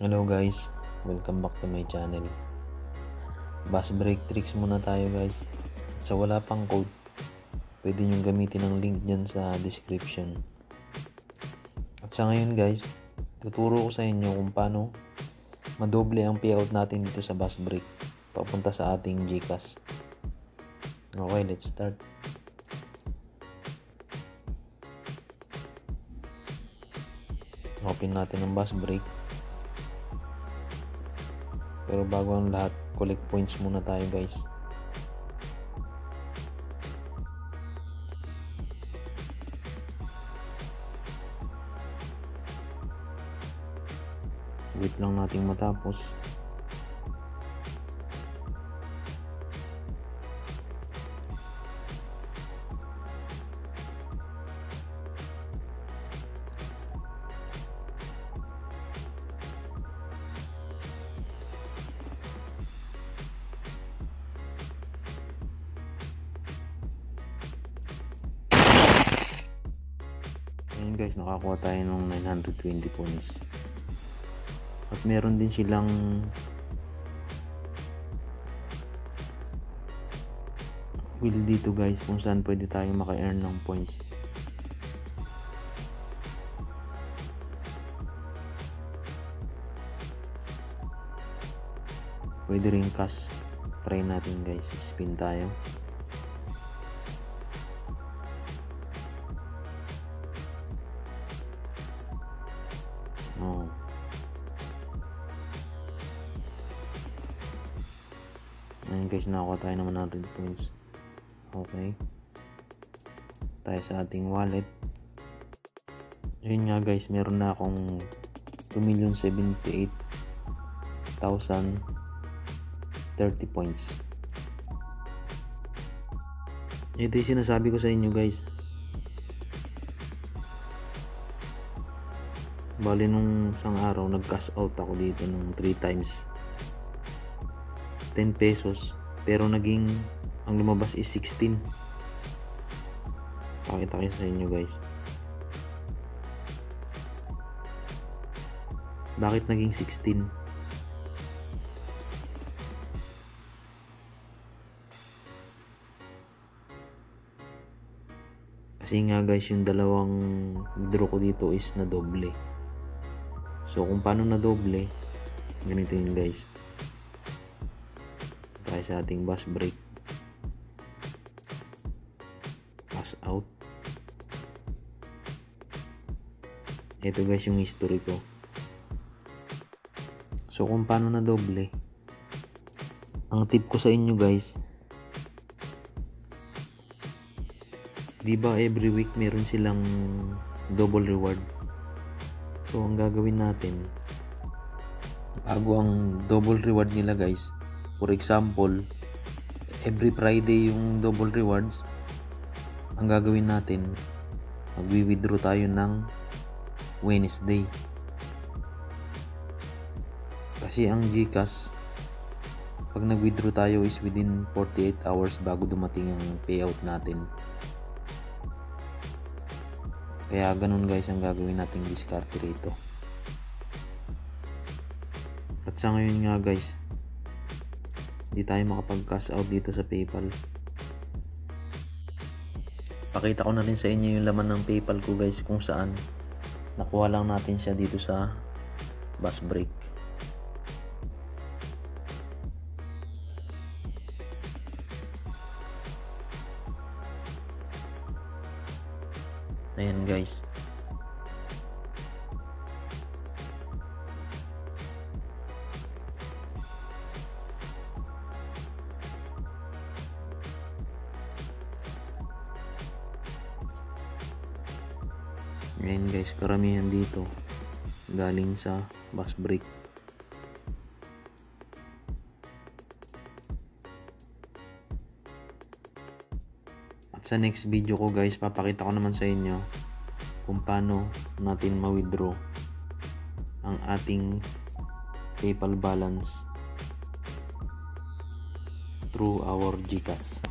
Hello guys, welcome back to my channel. Buzzbreak tricks muna tayo guys. Sa wala pang code, pwede nyo gamitin ang link dyan sa description. At sa ngayon guys, tuturo ko sa inyo kung paano madoble ang payout natin dito sa Buzzbreak papunta sa ating GCash. Okay, let's start. Open natin ang Buzzbreak. Pero bago ang lahat, collect points muna tayo guys. Wait lang nating matapos. Ayun guys, nakakuha tayo ng 920 points. At meron din silang wheel dito guys kung saan pwede tayong maka-earn ng points. Pwede rin cash. Try natin guys. Spin tayo. Oh. Ayun guys, nakakuha tayo ng 100 points. Okay. Tayo sa ating wallet. Ayun nga guys, meron na akong 2,078,030 points. Ito yung sinasabi ko sa inyo guys. Bali nung isang araw nag-cash out ako dito ng 3 times 10 pesos, pero naging ang lumabas is 16. Pakita ko sa inyo guys. Bakit naging 16? Kasi nga guys, yung dalawang withdraw ko dito is na doble. So kung paano na doble, ganito yun guys. Tayo sa ating Buzzbreak. Pass out. Ito guys yung history ko. So kung paano na doble, ang tip ko sa inyo guys, diba every week meron silang double reward. So ang gagawin natin, bago ang double reward nila guys, for example, every Friday yung double rewards, ang gagawin natin, magwi-withdraw tayo ng Wednesday. Kasi ang GCash, pag nag-withdraw tayo is within 48 hours bago dumating ang payout natin. Kaya ganun guys ang gagawin nating discard rito. At sa ngayon nga guys, hindi tayo makapag-cash out dito sa PayPal. Pakita ko na rin sa inyo yung laman ng PayPal ko guys, kung saan nakuha lang natin siya dito sa Buzzbreak. Ayan guys. Ayan guys, karamihan dito galing sa Buzzbreak. At sa next video ko guys, papakita ko naman sa inyo kung paano natin ma-withdraw ang ating PayPal balance through our GCash.